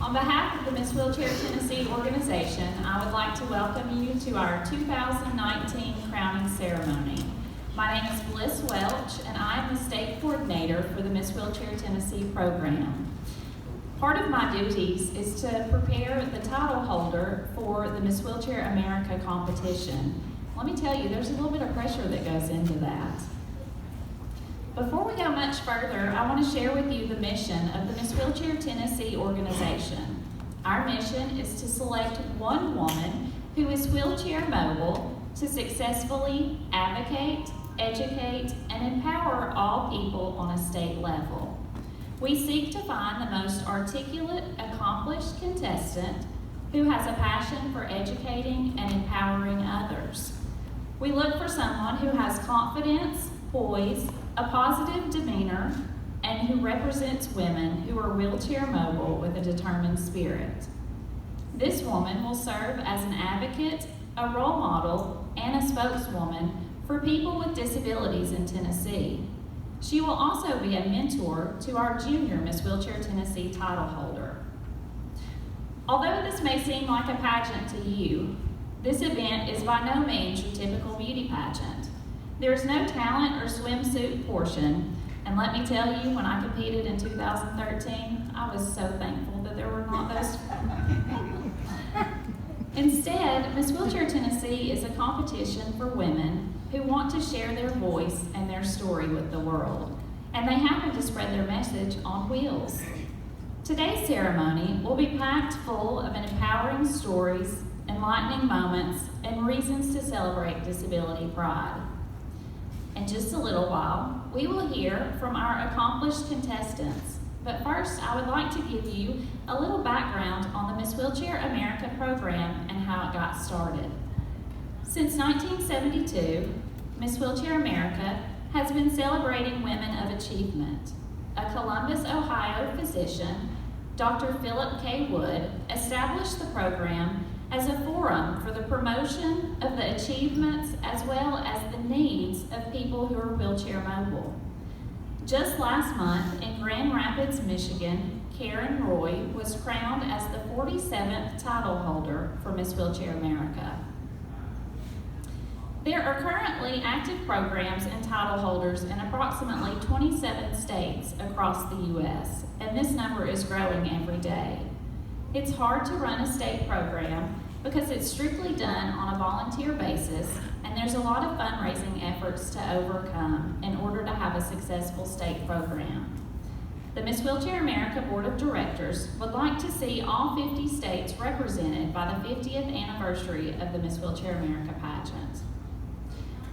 On behalf of the Miss Wheelchair Tennessee organization, I would like to welcome you to our 2019 crowning ceremony. My name is Bliss Welch, and I am the state coordinator for the Miss Wheelchair Tennessee program. Part of my duties is to prepare the title holder for the Miss Wheelchair America competition. Let me tell you, there's a little bit of pressure that goes into that. Before we go much further, I want to share with you the mission of the Miss Wheelchair Tennessee organization. Our mission is to select one woman who is wheelchair mobile to successfully advocate, educate, and empower all people on a state level. We seek to find the most articulate, accomplished contestant who has a passion for educating and empowering others. We look for someone who has confidence, poise, a positive demeanor, and who represents women who are wheelchair mobile with a determined spirit. This woman will serve as an advocate, a role model, and a spokeswoman for people with disabilities in Tennessee. She will also be a mentor to our junior Miss Wheelchair Tennessee title holder. Although this may seem like a pageant to you, this event is by no means your typical beauty pageant. There is no talent or swimsuit portion, and let me tell you, when I competed in 2013, I was so thankful that there were not those. Instead, Miss Wheelchair Tennessee is a competition for women who want to share their voice and their story with the world, and they happen to spread their message on wheels. Today's ceremony will be packed full of empowering stories, enlightening moments, and reasons to celebrate disability pride. In just a little while, we will hear from our accomplished contestants. But first, I would like to give you a little background on the Miss Wheelchair America program and how it got started. Since 1972, Miss Wheelchair America has been celebrating women of achievement. A Columbus, Ohio physician, Dr. Philip K. Wood, established the program as a forum for the promotion of the achievements as well as the needs of people who are wheelchair mobile. Just last month in Grand Rapids, Michigan, Karen Roy was crowned as the 47th title holder for Miss Wheelchair America. There are currently active programs and title holders in approximately 27 states across the U.S., and this number is growing every day. It's hard to run a state program because it's strictly done on a volunteer basis, and there's a lot of fundraising efforts to overcome in order to have a successful state program. The Miss Wheelchair America Board of Directors would like to see all 50 states represented by the 50th anniversary of the Miss Wheelchair America pageant.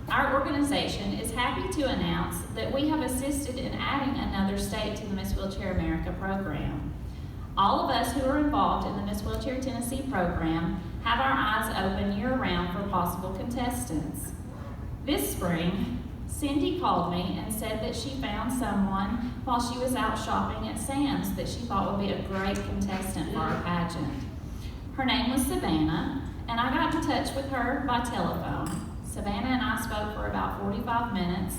Our organization is happy to announce that we have assisted in adding another state to the Miss Wheelchair America program. All of us who are involved in the Miss Wheelchair Tennessee program have our eyes open year-round for possible contestants. This spring, Cindy called me and said that she found someone while she was out shopping at Sam's that she thought would be a great contestant for our pageant. Her name was Savannah, and I got in touch with her by telephone. Savannah and I spoke for about 45 minutes.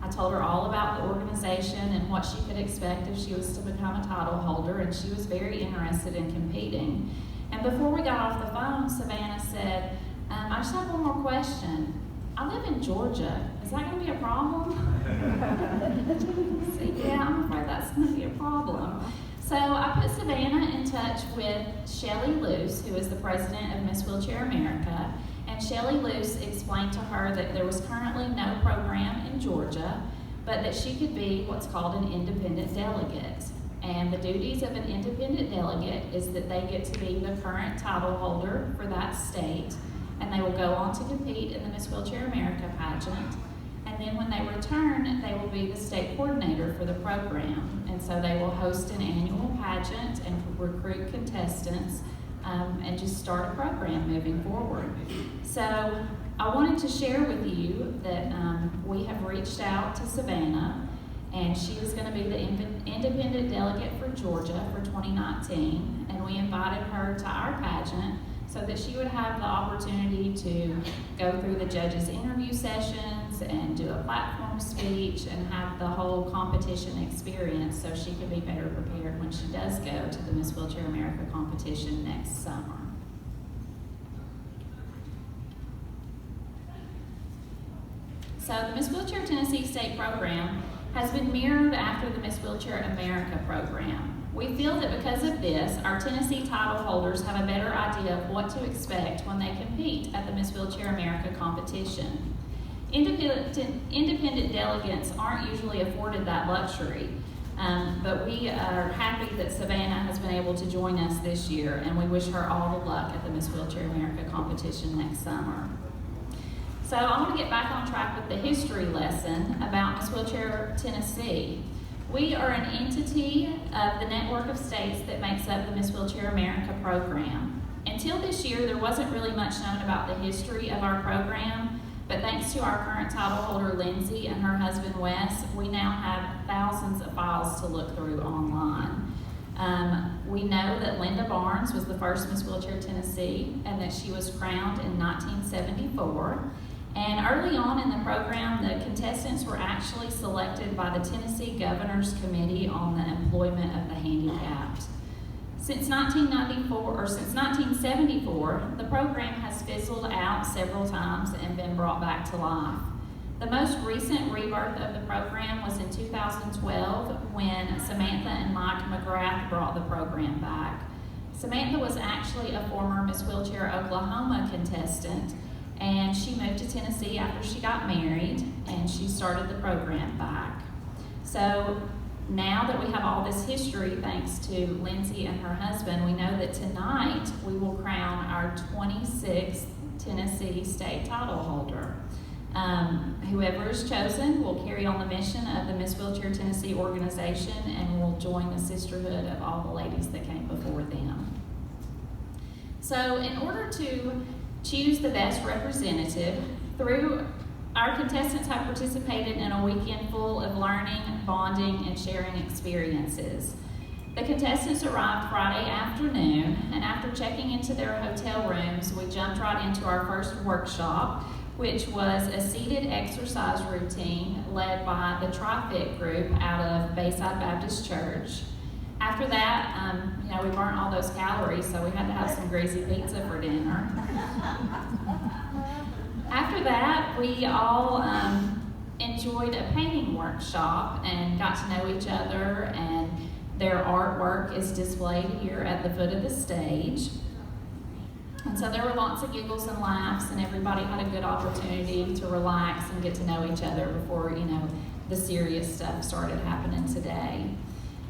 I told her all about the organization and what she could expect if she was to become a title holder, and she was very interested in competing. And before we got off the phone, Savannah said, I just have one more question. I live in Georgia. Is that going to be a problem? I said, yeah, I'm afraid that's going to be a problem. So I put Savannah in touch with Shelley Luce, who is the president of Miss Wheelchair America. And Shelley Luce explained to her that there was currently no program in Georgia, but that she could be what's called an independent delegate. And the duties of an independent delegate is that they get to be the current title holder for that state, and they will go on to compete in the Miss Wheelchair America pageant. And then when they return, they will be the state coordinator for the program. And so they will host an annual pageant and recruit contestants and just start a program moving forward. So I wanted to share with you that we have reached out to Savannah, and she is going to be the independent delegate for Georgia for 2019, and we invited her to our pageant so that she would have the opportunity to go through the judges' interview sessions questions and do a platform speech and have the whole competition experience so she can be better prepared when she does go to the Miss Wheelchair America competition next summer. So the Miss Wheelchair Tennessee State program has been mirrored after the Miss Wheelchair America program. We feel that because of this, our Tennessee title holders have a better idea of what to expect when they compete at the Miss Wheelchair America competition. Independent delegates aren't usually afforded that luxury, but we are happy that Savannah has been able to join us this year, and we wish her all the luck at the Miss Wheelchair America competition next summer. So I want to get back on track with the history lesson about Miss Wheelchair Tennessee. We are an entity of the network of states that makes up the Miss Wheelchair America program. Until this year, there wasn't really much known about the history of our program, but thanks to our current title holder, Lindsay, and her husband, Wes, we now have thousands of files to look through online. We know that Linda Barnes was the first Miss Wheelchair Tennessee and that she was crowned in 1974. And early on in the program, the contestants were actually selected by the Tennessee Governor's Committee on the Employment of the Handicapped. Since 1974, the program has fizzled out several times and been brought back to life. The most recent rebirth of the program was in 2012 when Samantha and Mike McGrath brought the program back. Samantha was actually a former Miss Wheelchair Oklahoma contestant, and she moved to Tennessee after she got married, and she started the program back. So now that we have all this history, thanks to Lindsay and her husband, we know that tonight we will crown our 26th Tennessee state title holder. Whoever is chosen will carry on the mission of the Miss Wheelchair Tennessee organization and will join the sisterhood of all the ladies that came before them. So in order to choose the best representative, our contestants have participated in a weekend full of learning, bonding, and sharing experiences. The contestants arrived Friday afternoon, and after checking into their hotel rooms, we jumped right into our first workshop, which was a seated exercise routine led by the Tri-Fit group out of Bayside Baptist Church. After that, we burnt all those calories, so we had to have some greasy pizza for dinner. After that, we all enjoyed a painting workshop and got to know each other, and their artwork is displayed here at the foot of the stage. And so there were lots of giggles and laughs, and everybody had a good opportunity to relax and get to know each other before, the serious stuff started happening today.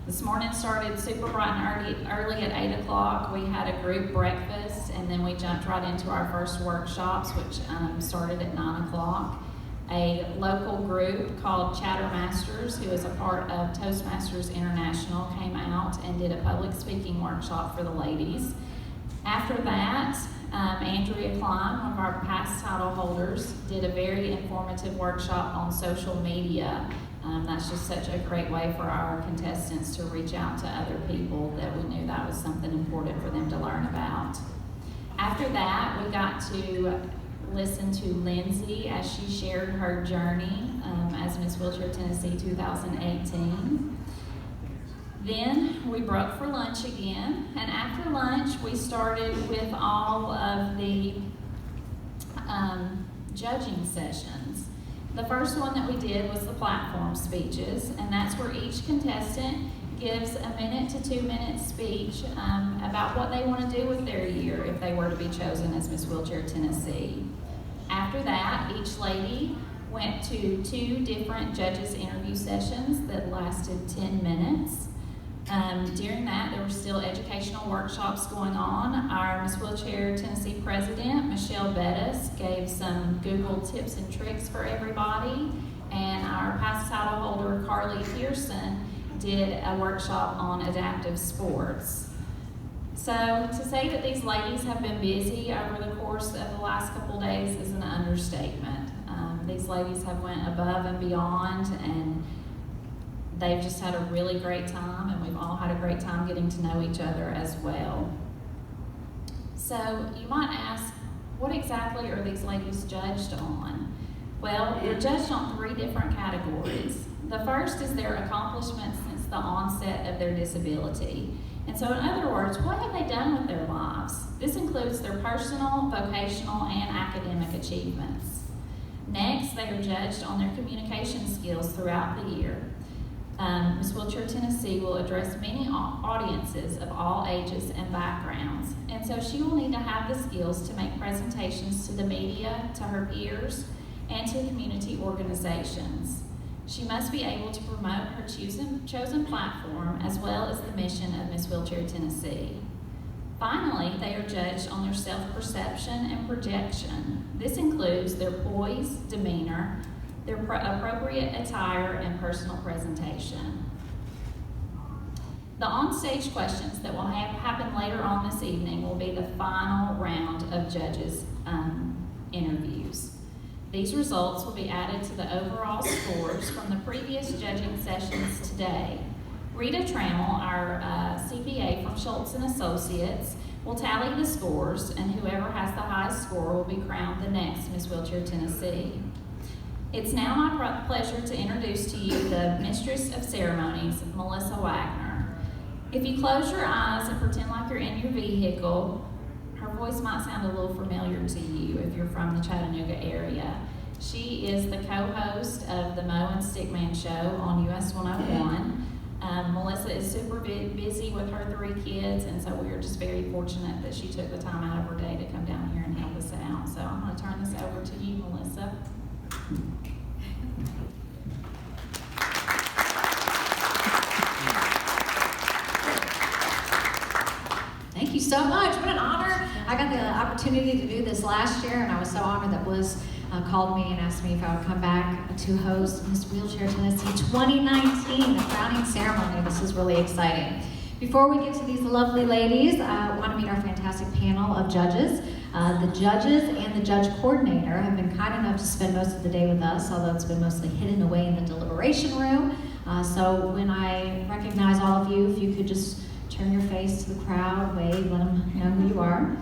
This morning started super bright and early at 8 o'clock. We had a group breakfast, and then we jumped right into our first workshops, which started at 9 o'clock. A local group called Chattermasters, who is a part of Toastmasters International, came out and did a public speaking workshop for the ladies. After that, Andrea Klein, one of our past title holders, did a very informative workshop on social media. That's just such a great way for our contestants to reach out to other people that we knew that was something important for them to learn about. After that, we got to listen to Lindsay as she shared her journey as Miss Wheelchair Tennessee 2018. Then we broke for lunch again, and after lunch we started with all of the judging sessions. The first one that we did was the platform speeches, and that's where each contestant gives a 1 to 2 minute speech about what they want to do with their year if they were to be chosen as Miss Wheelchair Tennessee. After that, each lady went to 2 different judges' interview sessions that lasted 10 minutes. During that, there were still educational workshops going on. Our Miss Wheelchair Tennessee president, Michelle Bettis, gave some Google tips and tricks for everybody, and our past title holder, Carly Pearson, did a workshop on adaptive sports. So to say that these ladies have been busy over the course of the last couple days is an understatement. These ladies have went above and beyond, and they've just had a really great time, and we've all had a great time getting to know each other as well. So you might ask, what exactly are these ladies judged on? Well, they're judged on 3 different categories. The first is their accomplishments since the onset of their disability. And so in other words, what have they done with their lives? This includes their personal, vocational, and academic achievements. Next, they are judged on their communication skills throughout the year. Miss Wheelchair Tennessee will address many audiences of all ages and backgrounds, and so she will need to have the skills to make presentations to the media, to her peers, and to community organizations. She must be able to promote her chosen platform as well as the mission of Miss Wheelchair Tennessee. Finally, they are judged on their self-perception and projection. This includes their poise, demeanor, their appropriate attire, and personal presentation. The on-stage questions that will happen later on this evening will be the final round of judges' interviews. These results will be added to the overall scores from the previous judging sessions today. Rita Trammell, our CPA from Schultz & Associates, will tally the scores, and whoever has the highest score will be crowned the next Miss Wheelchair Tennessee. It's now my pleasure to introduce to you the Mistress of Ceremonies, Melissa Wagner. If you close your eyes and pretend like you're in your vehicle, her voice might sound a little familiar to you if you're from the Chattanooga area. She is the co-host of the Mo and Stickman show on US 101. Melissa is super busy with her 3 kids, and so we are just very fortunate that she took the time out of her day to come down here and help us out. So I'm going to turn this over to you, Melissa. Thank you so much. What an honor. I got the opportunity to do this last year, and I was so honored that Bliss called me and asked me if I would come back to host Miss Wheelchair Tennessee 2019, the crowning ceremony. This is really exciting. Before we get to these lovely ladies, I want to meet our fantastic panel of judges. The judges and the judge coordinator have been kind enough to spend most of the day with us, although it's been mostly hidden away in the deliberation room. So when I recognize all of you, if you could just turn your face to the crowd, wave, let them know who you are.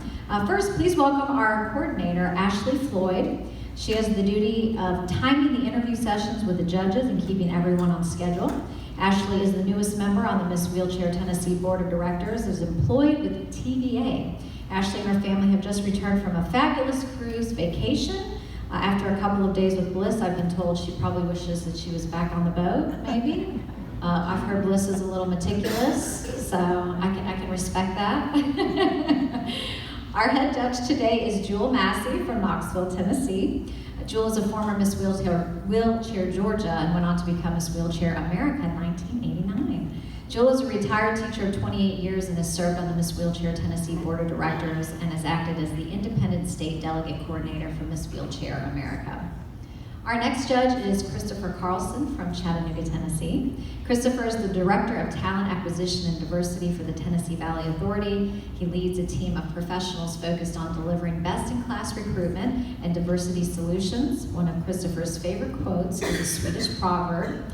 First, please welcome our coordinator, Ashley Floyd. She has the duty of timing the interview sessions with the judges and keeping everyone on schedule. Ashley is the newest member on the Miss Wheelchair Tennessee Board of Directors, is employed with TVA. Ashley and her family have just returned from a fabulous cruise vacation. After a couple of days with Bliss, I've been told she probably wishes that she was back on the boat, maybe. I've heard Bliss is a little meticulous, so I can respect that. Our head judge today is Jewel Massey from Knoxville, Tennessee. Jewel is a former Miss Wheelchair Georgia and went on to become Miss Wheelchair America in 1989. Jewel is a retired teacher of 28 years and has served on the Miss Wheelchair Tennessee Board of Directors and has acted as the Independent State Delegate Coordinator for Miss Wheelchair America. Our next judge is Christopher Carlson from Chattanooga, Tennessee. Christopher is the Director of Talent Acquisition and Diversity for the Tennessee Valley Authority. He leads a team of professionals focused on delivering best-in-class recruitment and diversity solutions. One of Christopher's favorite quotes is a Swedish proverb: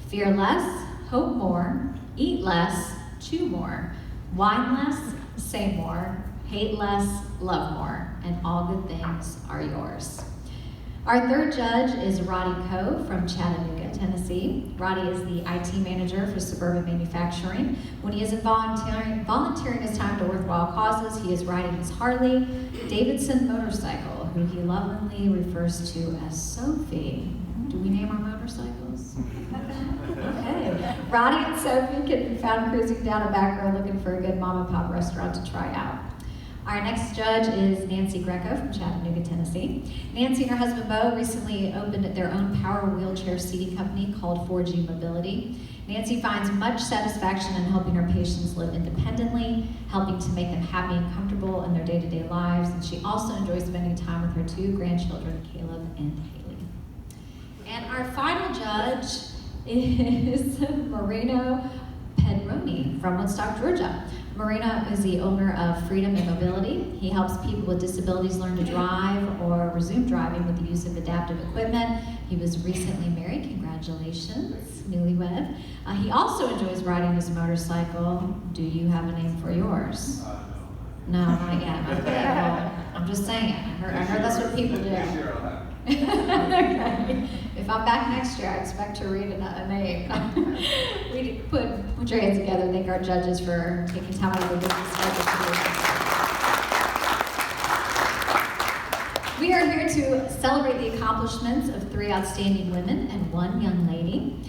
fear less, hope more, eat less, chew more, whine less, say more, hate less, love more, and all good things are yours. Our third judge is Roddy Coe from Chattanooga, Tennessee. Roddy is the IT manager for Suburban Manufacturing. When he isn't volunteering his time to worthwhile causes, he is riding his Harley Davidson motorcycle, who he lovingly refers to as Sophie. Do we name our motorcycles? Okay. Roddy and Sophie can be found cruising down a back road looking for a good mom and pop restaurant to try out. Our next judge is Nancy Greco from Chattanooga, Tennessee. Nancy and her husband Bo recently opened their own power wheelchair seating company called 4G Mobility. Nancy finds much satisfaction in helping her patients live independently, helping to make them happy and comfortable in their day-to-day lives, and she also enjoys spending time with her 2 grandchildren, Caleb and Haley. And our final judge is Marino Pedroni from Woodstock, Georgia. Marino is the owner of Freedom and Mobility. He helps people with disabilities learn to drive or resume driving with the use of adaptive equipment. He was recently married. Congratulations, newlywed. He also enjoys riding his motorcycle. Do you have a name for yours? No, not yet. Okay, well, I'm just saying. I heard that's what people do. Okay. If I'm back next year, I expect to read a name. We put your hands together, thank our judges for taking time out of their busy schedule to do this. We are here to celebrate the accomplishments of 3 outstanding women and 1 young lady.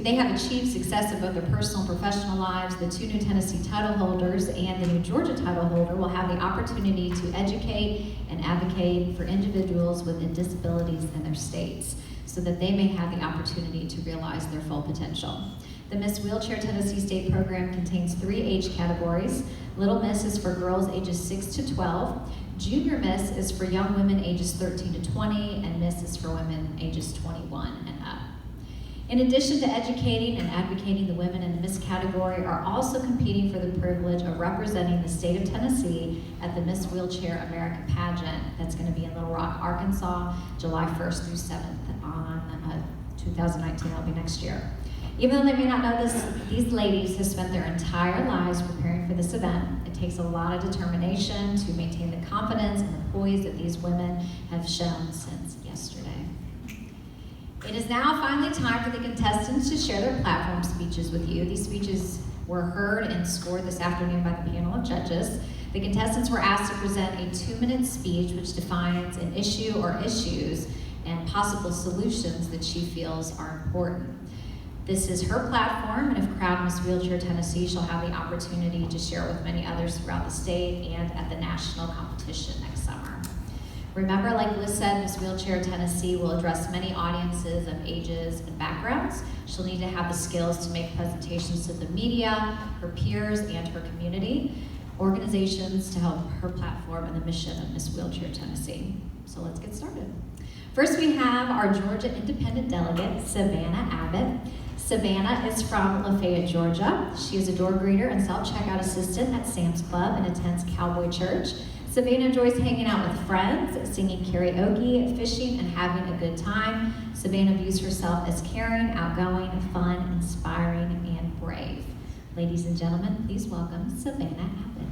They have achieved success in both their personal and professional lives. The 2 new Tennessee title holders and the new Georgia title holder will have the opportunity to educate and advocate for individuals with disabilities in their states so that they may have the opportunity to realize their full potential. The Miss Wheelchair Tennessee State program contains 3 age categories. Little Miss is for girls ages 6 to 12. Junior Miss is for young women ages 13 to 20, and Miss is for women ages 21 and up. In addition to educating and advocating, the women in the Miss category are also competing for the privilege of representing the state of Tennessee at the Miss Wheelchair America pageant that's going to be in Little Rock, Arkansas, July 1st through 7th on 2019. That'll be next year. Even though they may not know this, these ladies have spent their entire lives preparing for this event. It takes a lot of determination to maintain the confidence and the poise that these women have shown since yesterday. It is now finally time for the contestants to share their platform speeches with you. These speeches were heard and scored this afternoon by the panel of judges. The contestants were asked to present a 2-minute speech which defines an issue or issues and possible solutions that she feels are important. This is her platform, and if crowned Miss Wheelchair Tennessee, she'll have the opportunity to share with many others throughout the state and at the national competition next summer. Remember, like Liz said, Miss Wheelchair Tennessee will address many audiences of ages and backgrounds. She'll need to have the skills to make presentations to the media, her peers, and her community, organizations to help her platform and the mission of Miss Wheelchair Tennessee. So let's get started. First, we have our Georgia Independent Delegate, Savannah Abbott. Savannah is from Lafayette, Georgia. She is a door greeter and self-checkout assistant at Sam's Club and attends Cowboy Church. Savannah enjoys hanging out with friends, singing karaoke, fishing, and having a good time. Savannah views herself as caring, outgoing, fun, inspiring, and brave. Ladies and gentlemen, please welcome Savannah Abbott.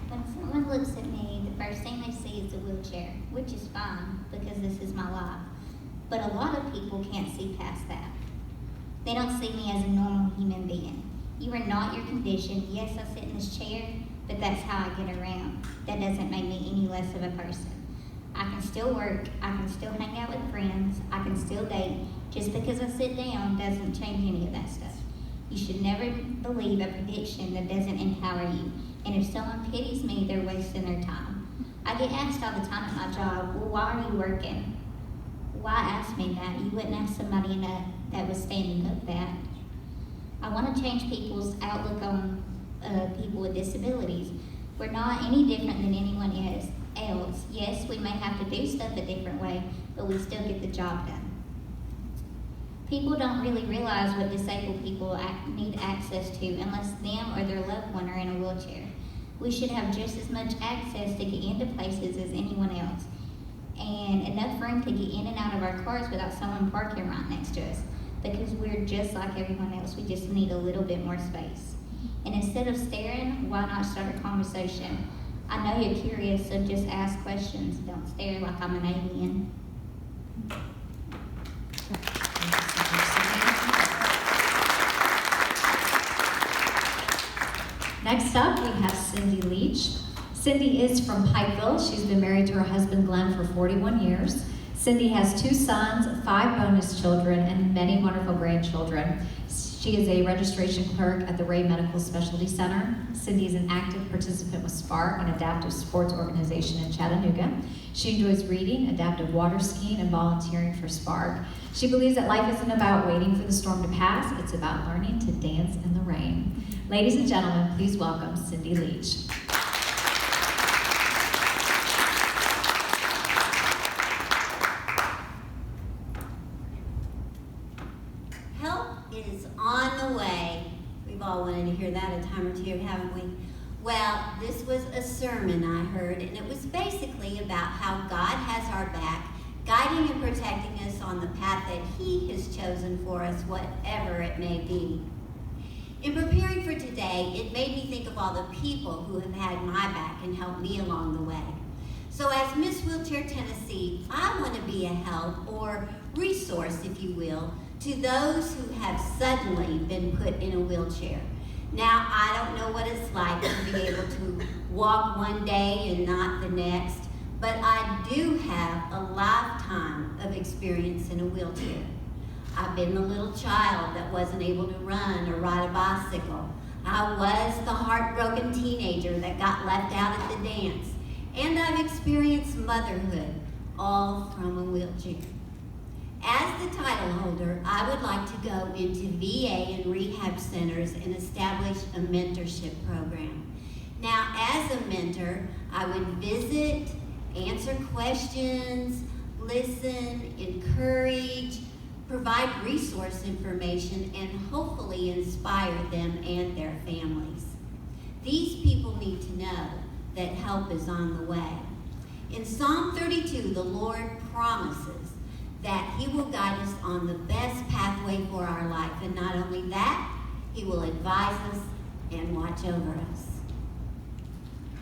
When someone looks at me, the first thing they see is a wheelchair, which is fine because this is my life. But a lot of people can't see past that. They don't see me as a normal human being. You are not your condition. Yes, I sit in this chair, but that's how I get around. That doesn't make me any less of a person. I can still work. I can still hang out with friends. I can still date. Just because I sit down doesn't change any of that stuff. You should never believe a prediction that doesn't empower you. And if someone pities me, they're wasting their time. I get asked all the time at my job, well, why are you working? Why ask me that? You wouldn't ask somebody that was standing up that. I want to change people's outlook on people with disabilities. We're not any different than anyone else. Yes, we may have to do stuff a different way, but we still get the job done. People don't really realize what disabled people need access to unless them or their loved one are in a wheelchair. We should have just as much access to get into places as anyone else, and enough room to get in and out of our cars without someone parking right next to us, because we're just like everyone else. We just need a little bit more space. And instead of staring, why not start a conversation? I know you're curious, so just ask questions. Don't stare like I'm an alien. Next up, we have Cindy Leach. Cindy is from Pikeville. She's been married to her husband, Glenn, for 41 years. Cindy has 2 sons, 5 bonus children, and many wonderful grandchildren. She is a registration clerk at the Ray Medical Specialty Center. Cindy is an active participant with SPARK, an adaptive sports organization in Chattanooga. She enjoys reading, adaptive water skiing, and volunteering for SPARK. She believes that life isn't about waiting for the storm to pass, it's about learning to dance in the rain. Ladies and gentlemen, please welcome Cindy Leach. Is on the way. We've all wanted to hear that a time or two, haven't we? Well, this was a sermon I heard, and it was basically about how God has our back, guiding and protecting us on the path that He has chosen for us, whatever it may be. In preparing for today, it made me think of all the people who have had my back and helped me along the way. So as Miss Wheelchair Tennessee, I want to be a help or resource, if you will, to those who have suddenly been put in a wheelchair. Now, I don't know what it's like to be able to walk one day and not the next, but I do have a lifetime of experience in a wheelchair. I've been the little child that wasn't able to run or ride a bicycle. I was the heartbroken teenager that got left out at the dance. And I've experienced motherhood, all from a wheelchair. As the title holder, I would like to go into VA and rehab centers and establish a mentorship program. Now, as a mentor, I would visit, answer questions, listen, encourage, provide resource information, and hopefully inspire them and their families. These people need to know that help is on the way. In Psalm 32, the Lord promises that He will guide us on the best pathway for our life, and not only that, He will advise us and watch over us.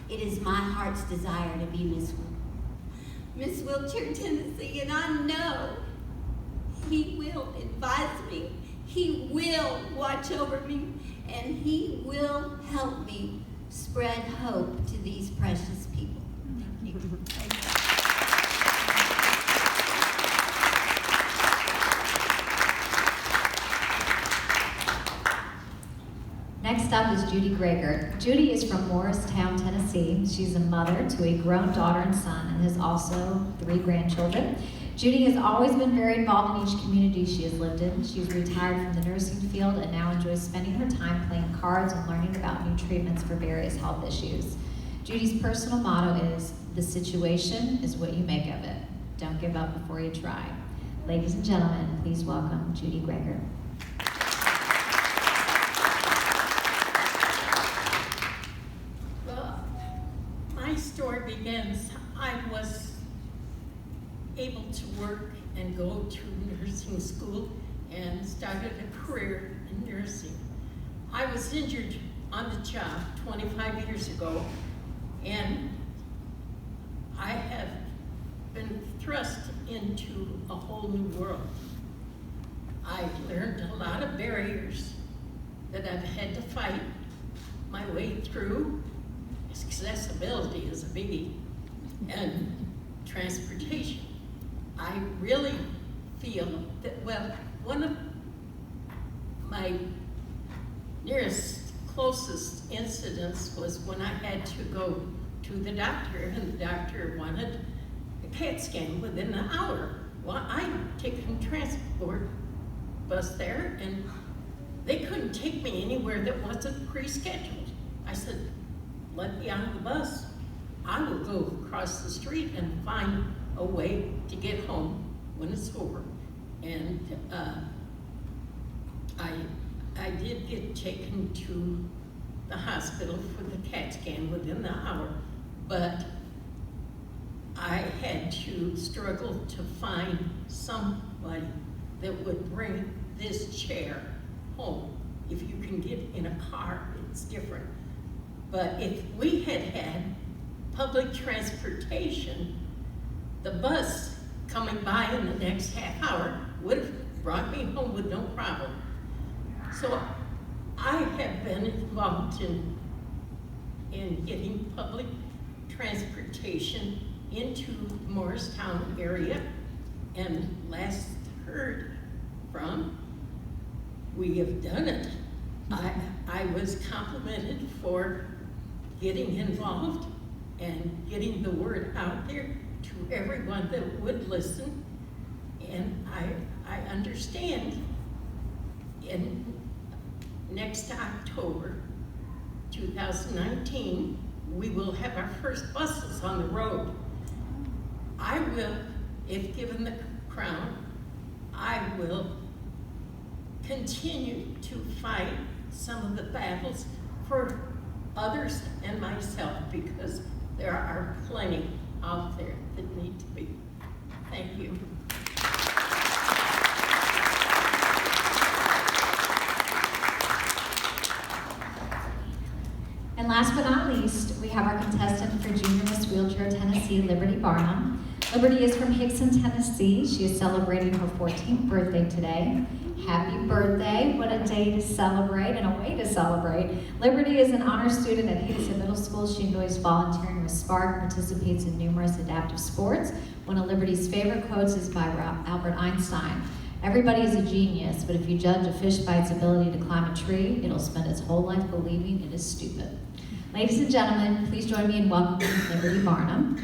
It is my heart's desire to be Miss Wheelchair Tennessee, and I know He will advise me, He will watch over me, and He will help me spread hope to these precious people. Thank you. Next up is Judy Greger. Judy is from Morristown, Tennessee. She's a mother to a grown daughter and son and has also 3 grandchildren. Judy has always been very involved in each community she has lived in. She's retired from the nursing field and now enjoys spending her time playing cards and learning about new treatments for various health issues. Judy's personal motto is, "The situation is what you make of it. Don't give up before you try." Ladies and gentlemen, please welcome Judy Greger. Well, my story begins, I was able to work and go to nursing school and started a career in nursing. I was injured on the job 25 years ago, and I have been thrust into a whole new world. I learned a lot of barriers that I've had to fight my way through. Accessibility is a biggie, and transportation. I really feel that, well, one of my closest incidents was when I had to go to the doctor, and the doctor wanted a CAT scan within an hour. Well, I take a transport bus there, and they couldn't take me anywhere that wasn't pre-scheduled. I said, let me on the bus. I will go across the street and find a way to get home when it's over. And I did get taken to the hospital for the CAT scan within the hour, but I had to struggle to find somebody that would bring this chair home. If you can get in a car, it's different. But if we had had public transportation, the bus coming by in the next half hour would have brought me home with no problem. So I have been involved in getting public transportation into Morristown area, and last heard from, we have done it. I was complimented for getting involved and getting the word out there to everyone that would listen, and I understand in next October 2019 we will have our first buses on the road. I will, if given the crown, I will continue to fight some of the battles for others and myself, because there are plenty out there that need to be. Thank you. Tennessee, Liberty Barnum. Liberty is from Hickson, Tennessee. She is celebrating her 14th birthday today. Happy birthday. What a day to celebrate and a way to celebrate. Liberty is an honor student at Hickson Middle School. She enjoys volunteering with Spark, participates in numerous adaptive sports. One of Liberty's favorite quotes is by Albert Einstein. Everybody is a genius, but if you judge a fish by its ability to climb a tree, it'll spend its whole life believing it is stupid. Ladies and gentlemen, please join me in welcoming Liberty Barnum.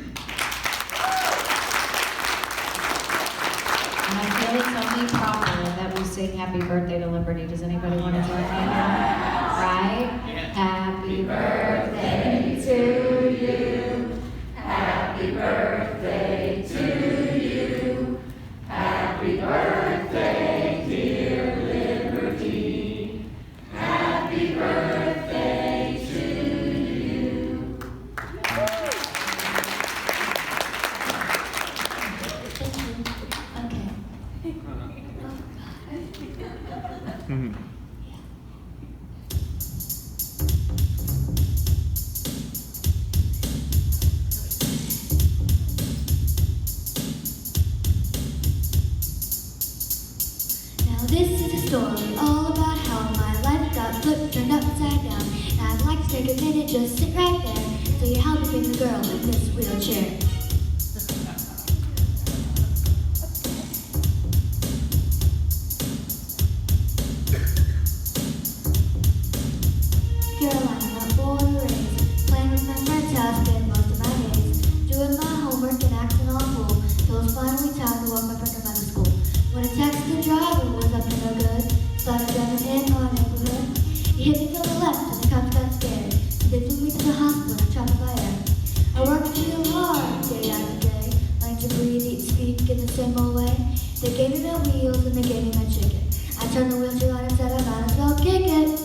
And I feel it's only proper that we sing happy birthday to Liberty. Does anybody want to join me? Right? Happy birthday to you. Happy birthday to you. Happy birthday, dear Liberty. Happy birthday to you. This is a story all about how my life got flipped, turned upside down. And I'd like to take a minute, just sit right there, and tell you how I became the girl in this wheelchair. Carolina, not born or raised, playing with my friends' house, spent most of my days, doing my homework and acting all cool, till it was finally time to walk my friend out of school. When a taxi driver was up to no good, started driving in our neighborhood. He hit me from the left and the cops got scared. So they flew me to the hospital and chopped by air. I worked real hard day after day, learned to breathe, eat, speak in the same old way. They gave me my wheels and they gave me my chicken. I turned the wheelchair on and said I might as well kick it.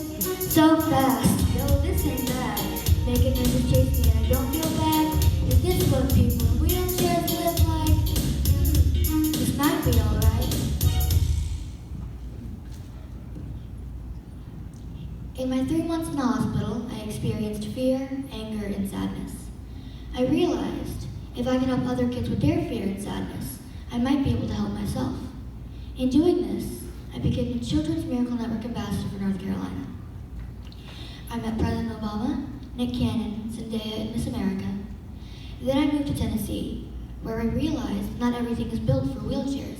So fast, yo, this ain't bad. Making nurses chase me and I don't feel bad. Is this what people in wheelchairs live like? This might be alright. In my 3 months in the hospital, I experienced fear, anger, and sadness. I realized if I could help other kids with their fear and sadness, I might be able to help myself. In doing this, I became the Children's Miracle Network Ambassador for North Carolina. I met President Obama, Nick Cannon, Zendaya, and Miss America. Then I moved to Tennessee, where I realized not everything is built for wheelchairs.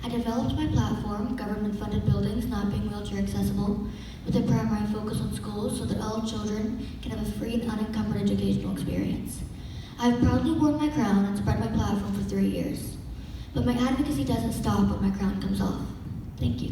I developed my platform, government-funded buildings not being wheelchair accessible, with a primary focus on schools so that all children can have a free and unencumbered educational experience. I've proudly worn my crown and spread my platform for 3 years. But my advocacy doesn't stop when my crown comes off. Thank you.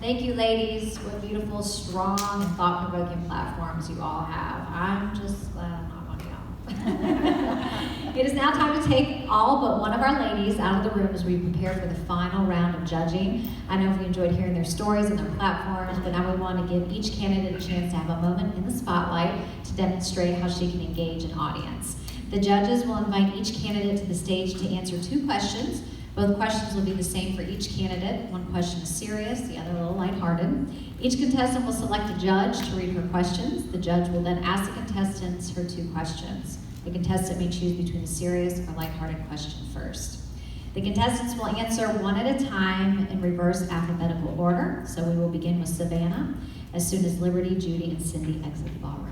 Thank you, ladies. What beautiful, strong, and thought-provoking platforms you all have. I'm just glad I'm not one of y'all. It is now time to take all but one of our ladies out of the room as we prepare for the final round of judging. I know we enjoyed hearing their stories and their platforms, but now we want to give each candidate a chance to have a moment in the spotlight to demonstrate how she can engage an audience. The judges will invite each candidate to the stage to answer 2 questions. Both questions will be the same for each candidate. One question is serious, the other a little lighthearted. Each contestant will select a judge to read her questions. The judge will then ask the contestants her 2 questions. The contestant may choose between a serious or lighthearted question first. The contestants will answer one at a time in reverse alphabetical order. So we will begin with Savannah as soon as Liberty, Judy, and Cindy exit the ballroom.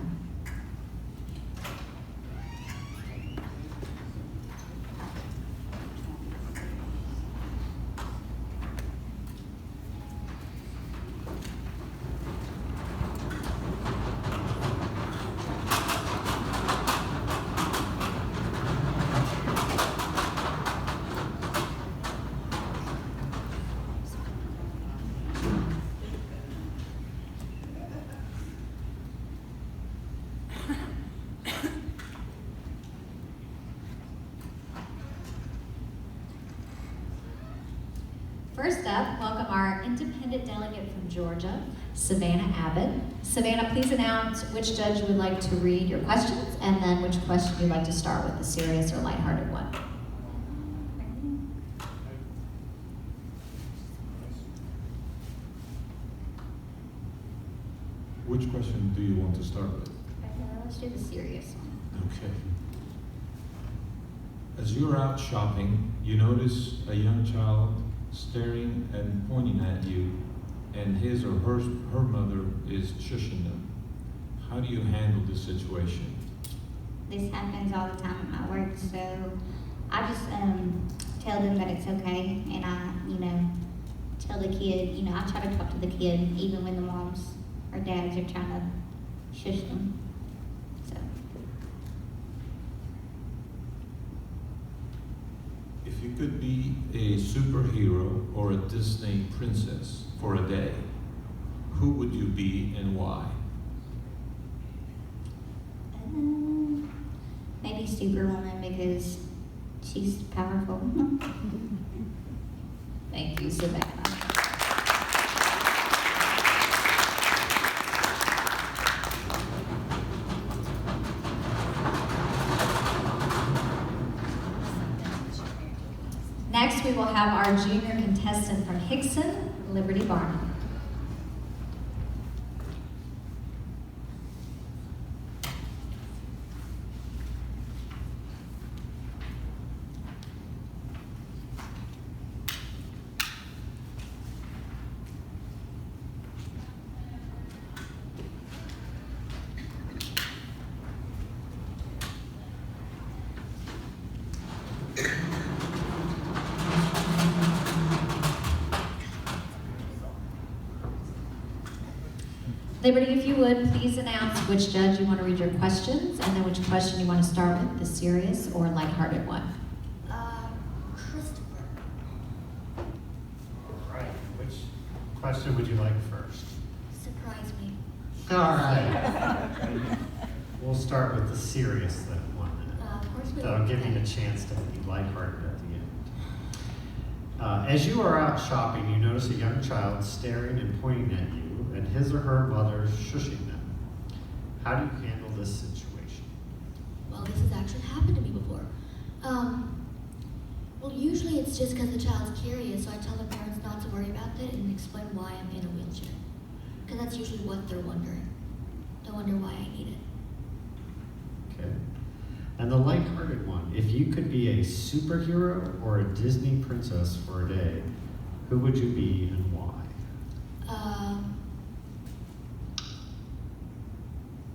First up, welcome our independent delegate from Georgia, Savannah Abbott. Savannah, please announce which judge you would like to read your questions, and then which question you'd like to start with, the serious or lighthearted one. Which question do you want to start with? Let's do the serious one. Okay. As you're out shopping, you notice a young child staring and pointing at you, and his or her mother is shushing them. How do you handle this situation? This happens all the time at my work, so I just tell them that it's okay, and I, tell the kid, I try to talk to the kid even when the moms or dads are trying to shush them. So. If you could be a superhero or a Disney princess for a day, who would you be and why? Maybe Superwoman because she's powerful. Thank you, Savannah. Next, we will have our junior contestant from Hickson, Liberty Barnum. Liberty, if you would, please announce which judge you want to read your questions, and then which question you want to start with, the serious or lighthearted one. Christopher. All right, which question would you like first? Surprise me. All right. We'll start with the serious one. Of course we That'll will. give you a chance to be lighthearted at the end. As you are out shopping, you notice a young child staring and pointing at you, and his or her mother shushing them. How do you handle this situation? Well, this has actually happened to me before. Well, usually it's just because the child's curious, so I tell the parents not to worry about it and explain why I'm in a wheelchair. Because that's usually what they're wondering. They wonder why I need it. Okay. And the lighthearted one, if you could be a superhero or a Disney princess for a day, who would you be and why?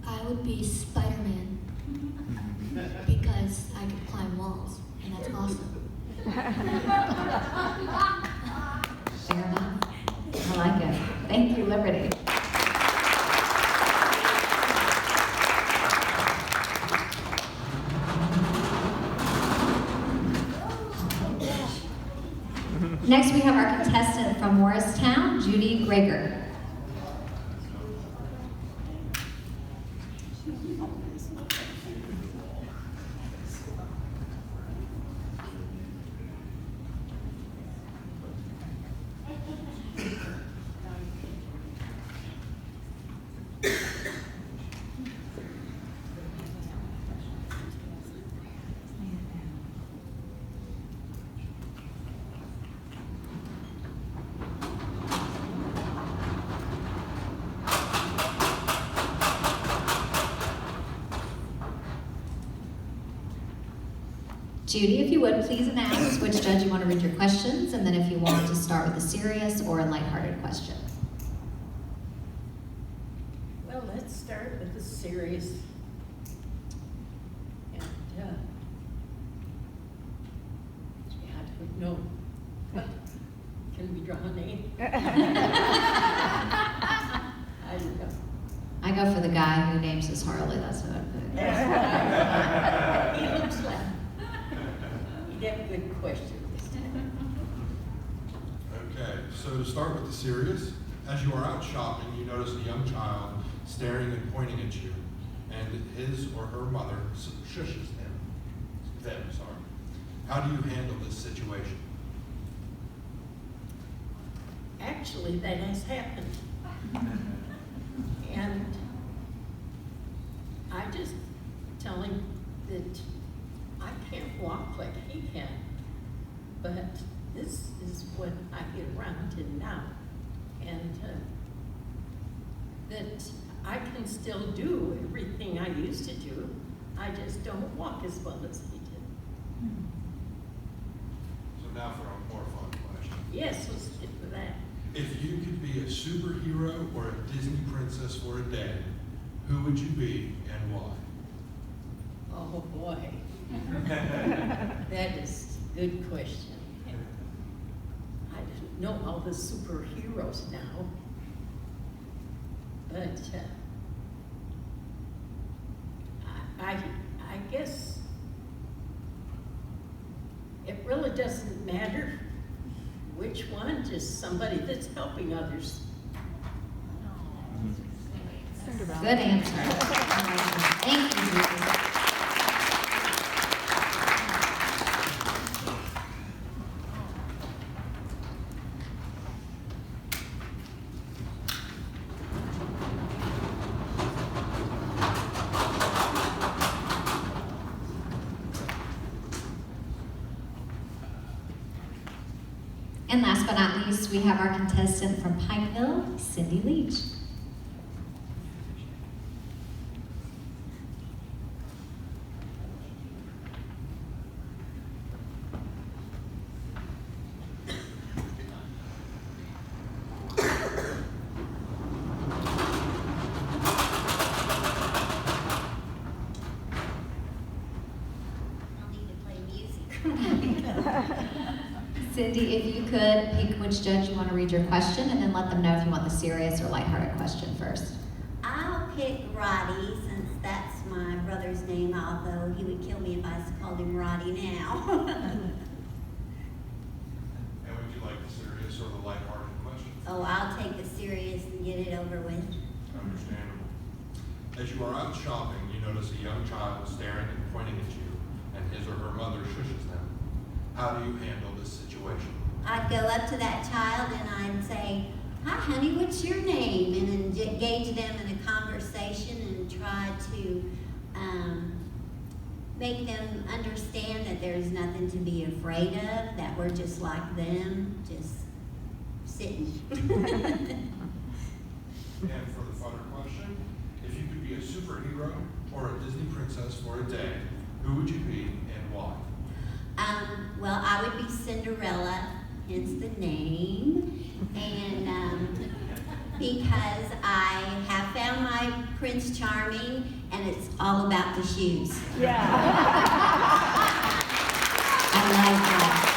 I would be Spider-Man because I could climb walls, and that's awesome. Fair enough. I like it. Thank you, Liberty. Next, we have our contestant from Morristown, Judy Greger. Judy, if you would, please announce which judge you want to read your questions, and then if you want to start with a serious or a lighthearted question. Well, let's start with the serious. And, I don't know. Can we draw a name? I don't know. I go for the guy who names his Harley, that's what I That's what he looks like. He'd have good questions. Okay, so to start with the serious, as you are out shopping, you notice a young child staring and pointing at you, and his or her mother shushes them. How do you handle this situation? Actually, that has happened. And I just tell him that I can't walk like he can, but this is what I get around to now. And that I can still do everything I used to do. I just don't walk as well as he did. So now for a more fun question. Yes, let's get to that. If you could be a superhero or a Disney princess for a day, who would you be and why? Oh, boy. That is a good question. I don't know all the superheroes now. But I guess it really doesn't matter which one, just somebody that's helping others. Good answer. Thank you, Judy. And last but not least, we have our contestant from Pikeville, Cindy Leach. I'll need to play music. Cindy, if you could pick which judge you want to read your question, and then let them know if you want the serious or lighthearted question first. I'll pick Roddy, since that's my brother's name, although he would kill me if I called him Roddy now. And would you like the serious or the lighthearted question? Oh, I'll take the serious and get it over with. Understandable. As you are out shopping, you notice a young child staring and pointing at you, and his or her mother shushes them. How do you handle this situation? I'd go up to that child and I'd say, "Hi, honey, what's your name?" and engage them in a conversation and try to make them understand that there's nothing to be afraid of, that we're just like them, just sitting. And for the funner question, if you could be a superhero or a Disney princess for a day, who would you be and why? Well, I would be Cinderella, hence the name, and because I have found my Prince Charming, and it's all about the shoes. I like that.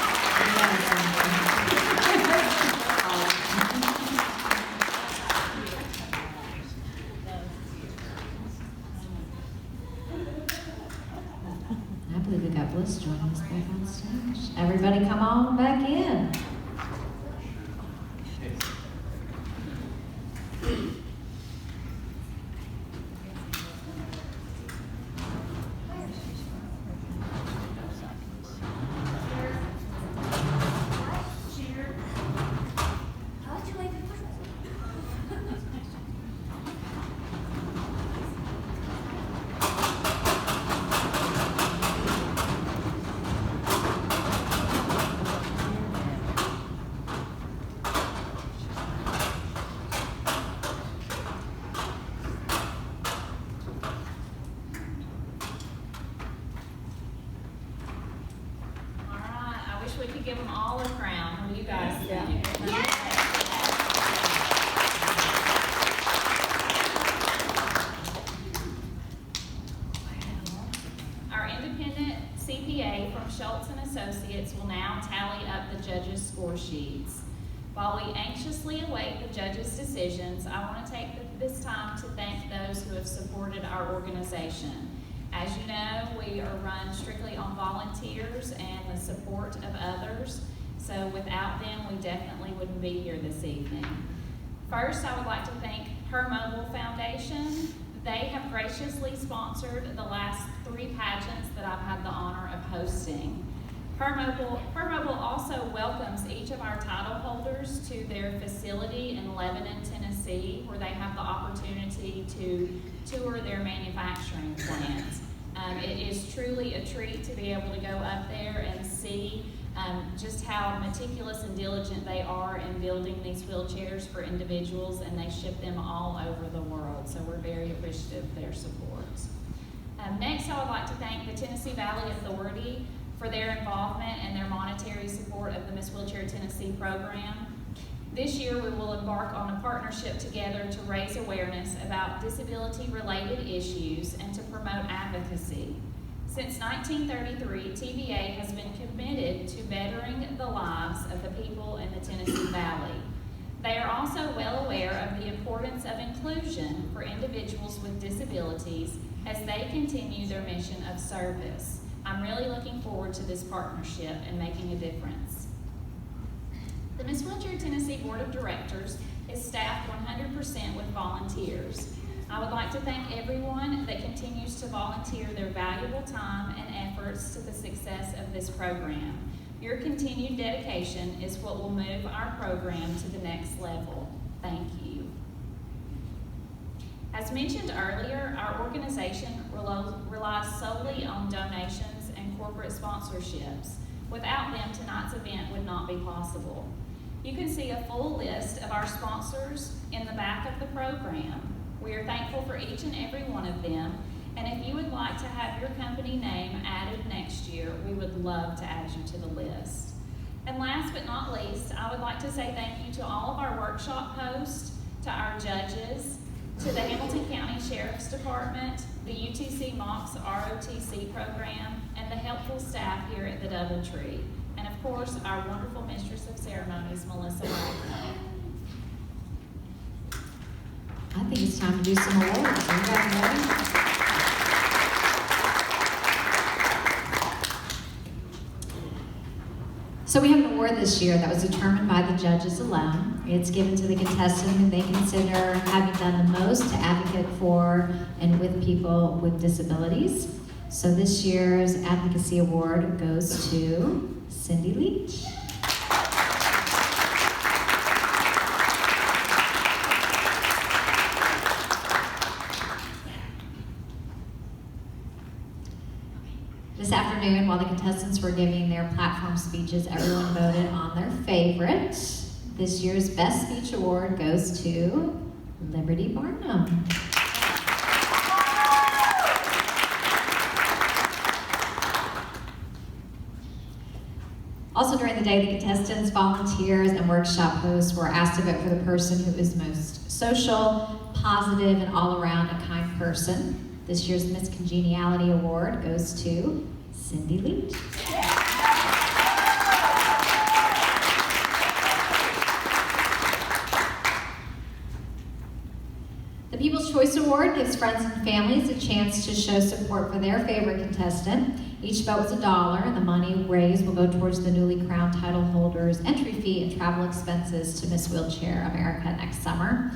I believe we got Bliss joining us back on stage. Everybody come on back in. We could give them all a crown. What do you guys think? Our independent CPA from Schultz & Associates will now tally up the judges' score sheets. While we anxiously await the judges' decisions, I want to take this time to thank those who have supported our organization. As you know, we are run strictly on volunteers and the support of others, so without them, we definitely wouldn't be here this evening. First, I would like to thank Her Mobile Foundation. They have graciously sponsored the last 3 pageants that I've had the honor of hosting. Her Mobile also welcomes each of our title holders to their facility in Lebanon, Tennessee, where they have the opportunity to tour their manufacturing plants. It is truly a treat to be able to go up there and see just how meticulous and diligent they are in building these wheelchairs for individuals, and they ship them all over the world. So we're very appreciative of their support. Next, I would like to thank the Tennessee Valley Authority for their involvement and their monetary support of the Miss Wheelchair Tennessee program. This year, we will embark on a partnership together to raise awareness about disability-related issues and to promote advocacy. Since 1933, TVA has been committed to bettering the lives of the people in the Tennessee Valley. They are also well aware of the importance of inclusion for individuals with disabilities as they continue their mission of service. I'm really looking forward to this partnership and making a difference. The Miss Wheelchair Tennessee Board of Directors is staffed 100% with volunteers. I would like to thank everyone that continues to volunteer their valuable time and efforts to the success of this program. Your continued dedication is what will move our program to the next level. Thank you. As mentioned earlier, our organization relies solely on donations and corporate sponsorships. Without them, tonight's event would not be possible. You can see a full list of our sponsors in the back of the program. We are thankful for each and every one of them, and if you would like to have your company name added next year, we would love to add you to the list. And last but not least, I would like to say thank you to all of our workshop hosts, to our judges, to the Hamilton County Sheriff's Department, the UTC MOX ROTC program, and the helpful staff here at the Doubletree. And of course, our wonderful Mistress of Ceremonies, Melissa Wagner. I think it's time to do some awards. Are you guys ready? So we have an award this year that was determined by the judges alone. It's given to the contestant who they consider having done the most to advocate for and with people with disabilities. So this year's Advocacy Award goes to Cindy Leach. This afternoon, while the contestants were giving their platform speeches, everyone voted on their favorite. This year's Best Speech Award goes to Liberty Barnum. Also during the day, the contestants, volunteers, and workshop hosts were asked to vote for the person who is most social, positive, and all around a kind person. This year's Miss Congeniality Award goes to Cindy Leach. The People's Choice Award gives friends and families a chance to show support for their favorite contestant. Each vote is $1, and the money raised will go towards the newly crowned title holder's entry fee and travel expenses to Miss Wheelchair America next summer.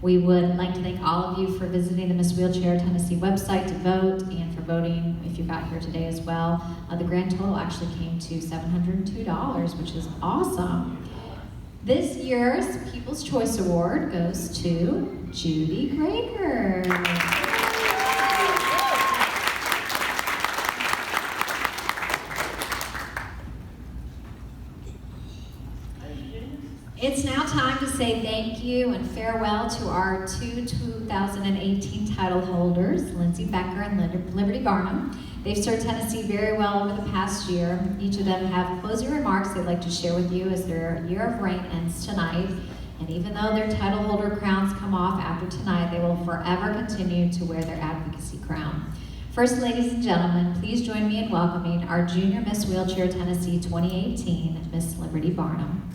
We would like to thank all of you for visiting the Miss Wheelchair Tennessee website to vote and for voting if you got here today as well. The grand total actually came to $702, which is awesome. This year's People's Choice Award goes to Judy Greger. It's now time to say thank you and farewell to our two 2018 title holders, Lindsay Becker and Liberty Barnum. They've served Tennessee very well over the past year. Each of them have closing remarks they'd like to share with you as their year of reign ends tonight. And even though their title holder crowns come off after tonight, they will forever continue to wear their advocacy crown. First, ladies and gentlemen, please join me in welcoming our Junior Miss Wheelchair Tennessee 2018, Miss Liberty Barnum.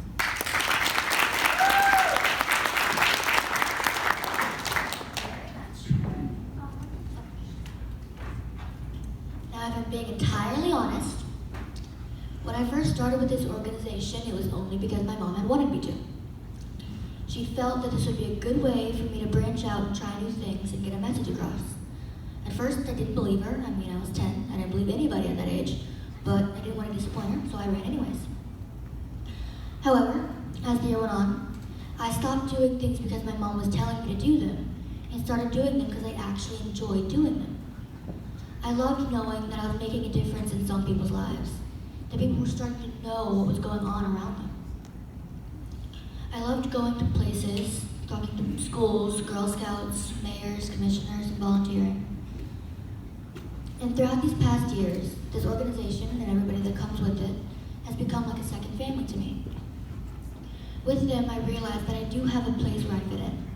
If I'm being entirely honest, when I first started with this organization, it was only because my mom had wanted me to. She felt that this would be a good way for me to branch out and try new things and get a message across. At first, I didn't believe her. I mean, I was 10. I didn't believe anybody at that age, but I didn't want to disappoint her, so I ran anyways. However, as the year went on, I stopped doing things because my mom was telling me to do them and started doing them because I actually enjoyed doing them. I loved knowing that I was making a difference in some people's lives, that people were starting to know what was going on around them. I loved going to places, talking to schools, Girl Scouts, mayors, commissioners, and volunteering. And throughout these past years, this organization and everybody that comes with it has become like a second family to me. With them, I realized that I do have a place where I fit in.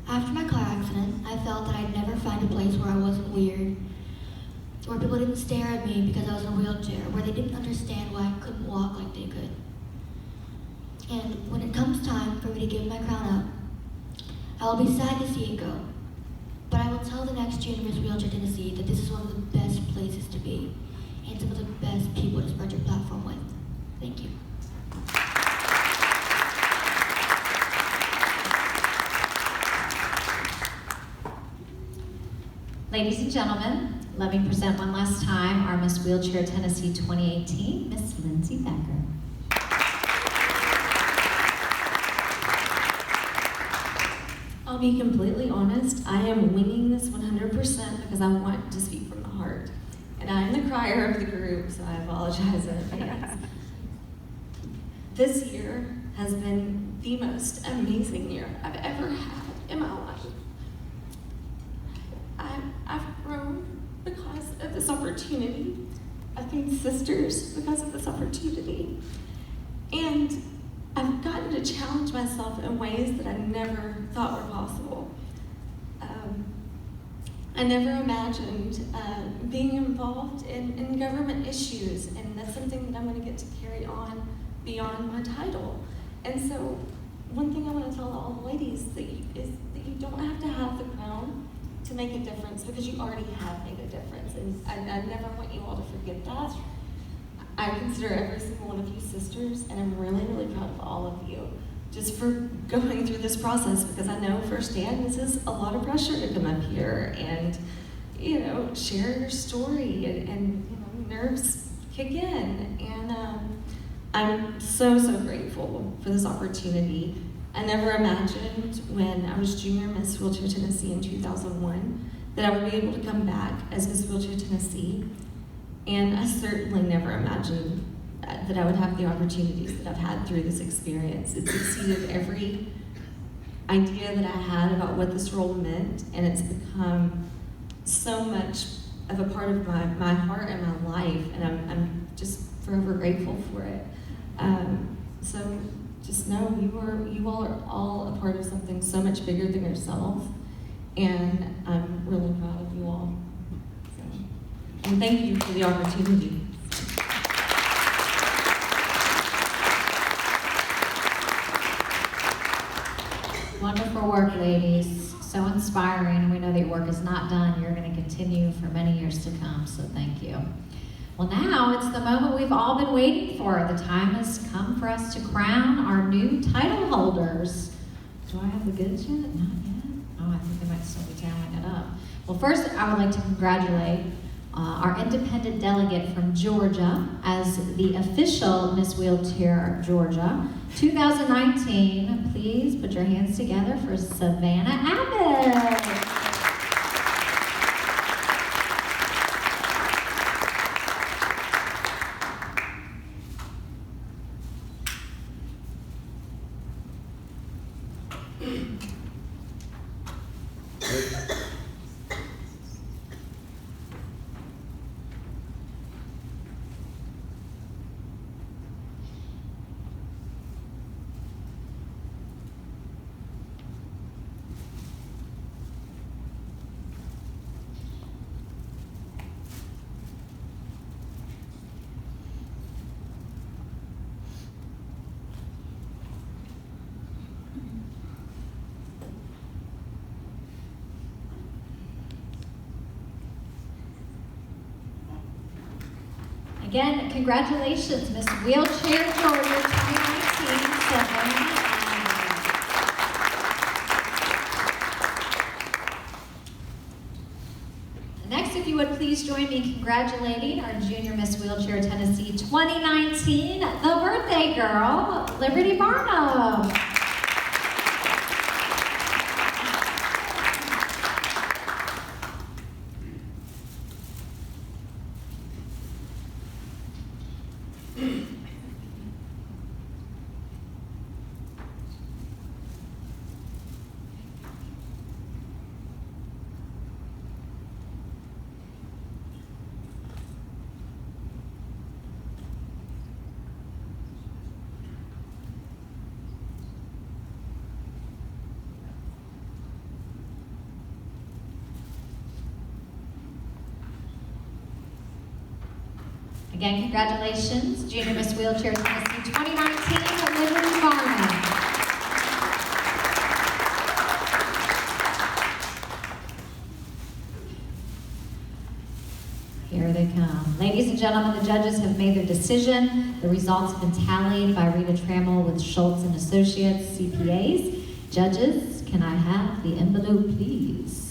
After my car accident, I felt that I'd never find a place where I wasn't weird, where people didn't stare at me because I was in a wheelchair, where they didn't understand why I couldn't walk like they could. And when it comes time for me to give my crown up, I will be sad to see it go. But I will tell the next junior Miss Wheelchair Tennessee that this is one of the best places to be and some of the best people to spread your platform with. Thank you. Ladies and gentlemen, let me present one last time our Miss Wheelchair Tennessee 2018, Miss Lindsay Becker. I'll be completely honest, I am winging this 100% because I want to speak from the heart. And I am the crier of the group, so I apologize in advance. This year has been the most amazing year I've ever had in my life. I've grown because of this opportunity. I've made sisters because of this opportunity. And I've gotten to challenge myself in ways that I never thought were possible. I never imagined being involved in government issues, and that's something that I'm going to get to carry on beyond my title. And so one thing I want to tell all the ladies is that you don't have to have the crown to make a difference, because you already have made a difference. And I never want you all to forget that. I consider every single one of you sisters, and I'm really, really proud of all of you just for going through this process, because I know firsthand this is a lot of pressure to come up here and, share your story and nerves kick in. And I'm so, so grateful for this opportunity. I never imagined when I was junior Miss Wheelchair Tennessee in 2001 that I would be able to come back as Miss Wheelchair Tennessee. And I certainly never imagined that I would have the opportunities that I've had through this experience. It's exceeded every idea that I had about what this role meant, and it's become so much of a part of my heart and my life, and I'm just forever grateful for it. So just know you all are all a part of something so much bigger than yourself, and I'm really proud of you all. And thank you for the opportunity. Wonderful work, ladies. So inspiring. We know that your work is not done. You're going to continue for many years to come, so thank you. Well, now it's the moment we've all been waiting for. The time has come for us to crown our new title holders. Do I have the goods yet? Not yet. Oh, I think they might still be tallying it up. Well, first, I would like to congratulate our independent delegate from Georgia as the official Miss Wheelchair of Georgia 2019. Please put your hands together for Savannah Abbott. Again, congratulations, Miss Wheelchair Georgia 2019, Savannah. Next, if you would please join me in congratulating our junior Miss Wheelchair Tennessee 2019, the birthday girl, Liberty Barnum. Again, congratulations, Junior Miss Wheelchair Tennessee 2019, Liberty Garner. Here they come. Ladies and gentlemen, the judges have made their decision. The results have been tallied by Rita Trammell with Schultz and Associates, CPAs. Judges, can I have the envelope, please?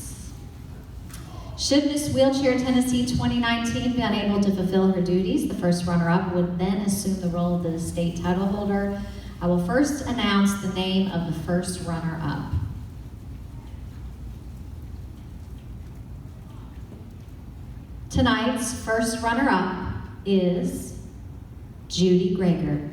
Should Miss Wheelchair Tennessee 2019 be unable to fulfill her duties, the first runner-up would then assume the role of the state title holder. I will first announce the name of the first runner-up. Tonight's first runner-up is Judy Greger.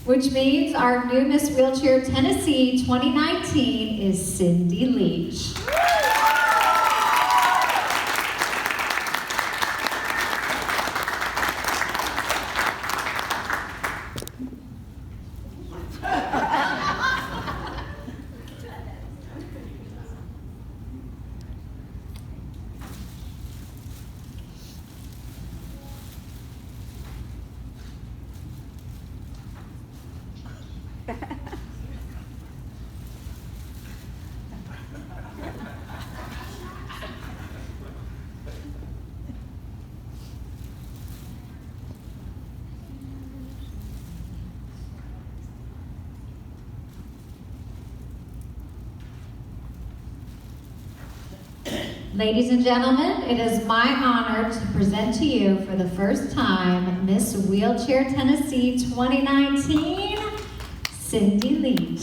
Which means our new Miss Wheelchair Tennessee 2019 is Cindy Leach. Ladies and gentlemen, it is my honor to present to you for the first time Miss Wheelchair Tennessee 2019, Cindy Leach.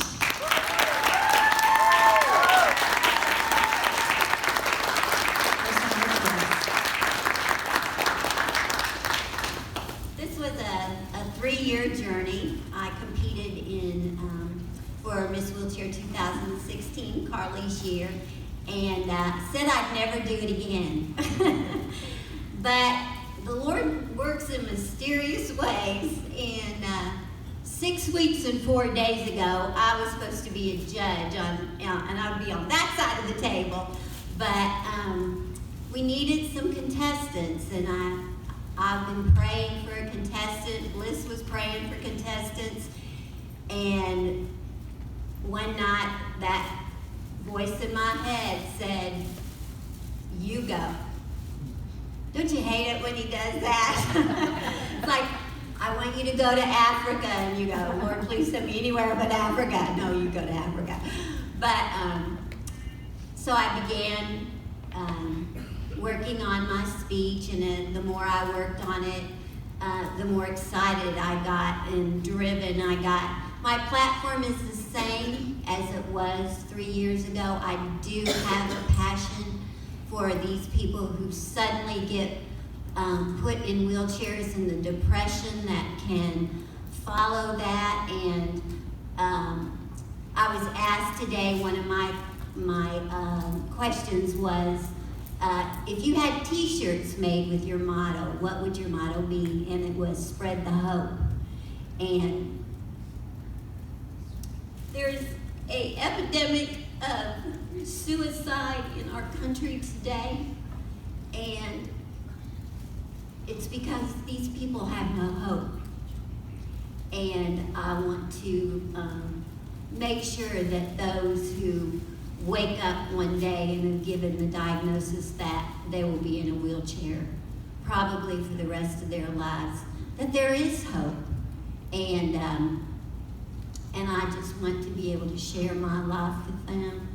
This was a 3-year journey. I competed in for Miss Wheelchair 2016, Carly's year, and said I'd never do it again. But the Lord works in mysterious ways, and 6 weeks and 4 days ago, I was supposed to be a judge, and I would be on that side of the table, but we needed some contestants, and I've been praying for a contestant. Bliss was praying for contestants, and one night that voice in my head said, "You go." Don't you hate it when he does that? It's like, I want you to go to Africa, and you go, "Lord, please send me anywhere but Africa." No, you go to Africa. But, so I began working on my speech, and then the more I worked on it, the more excited I got and driven I got. My platform is the same as it was 3 years ago. I do have a passion for these people who suddenly get put in wheelchairs and the depression that can follow that. And I was asked today, one of my questions was, if you had t-shirts made with your motto, what would your motto be? And it was "Spread the Hope." And there's an epidemic of suicide in our country today, and it's because these people have no hope. And I want to make sure that those who wake up one day and are given the diagnosis that they will be in a wheelchair, probably for the rest of their lives, that there is hope. And I just want to be able to share my life with them.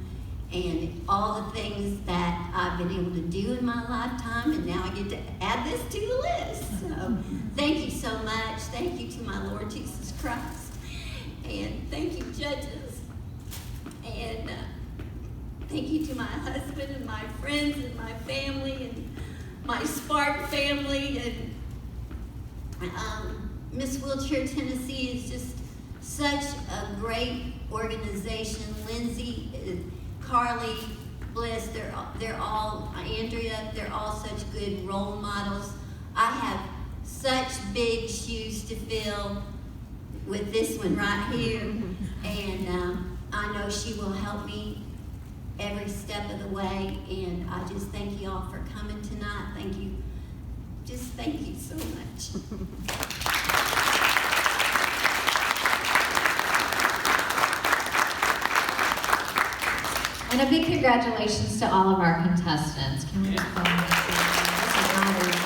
and all the things that I've been able to do in my lifetime, and now I get to add this to the list. So thank you so much. Thank you to my Lord Jesus Christ. And thank you, judges. And thank you to my husband and my friends and my family and my Spark family. And Miss Wheelchair Tennessee is just such a great organization. Lindsay, Carly, Bliss, they're all, Andrea, they're all such good role models. I have such big shoes to fill with this one right here. And I know she will help me every step of the way. And I just thank you all for coming tonight. Thank you. Just thank you so much. And a big congratulations to all of our contestants. Can we this is not easy.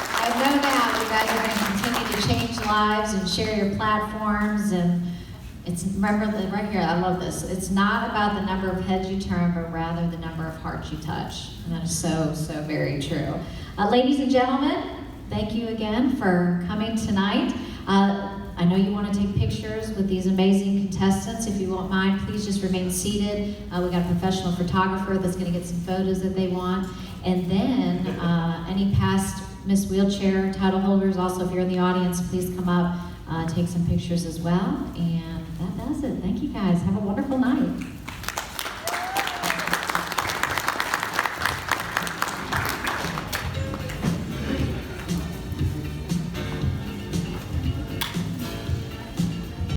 I have no doubt you guys are going to continue to change lives and share your platforms. And it's, remember right here, I love this. It's not about the number of heads you turn, but rather the number of hearts you touch. And that is so, so very true. Ladies and gentlemen, thank you again for coming tonight. I know you want to take pictures with these amazing contestants. If you won't mind, please just remain seated. We got a professional photographer that's going to get some photos that they want. And then any past Miss Wheelchair title holders, also if you're in the audience, please come up, take some pictures as well. And that does it. Thank you guys. Have a wonderful night.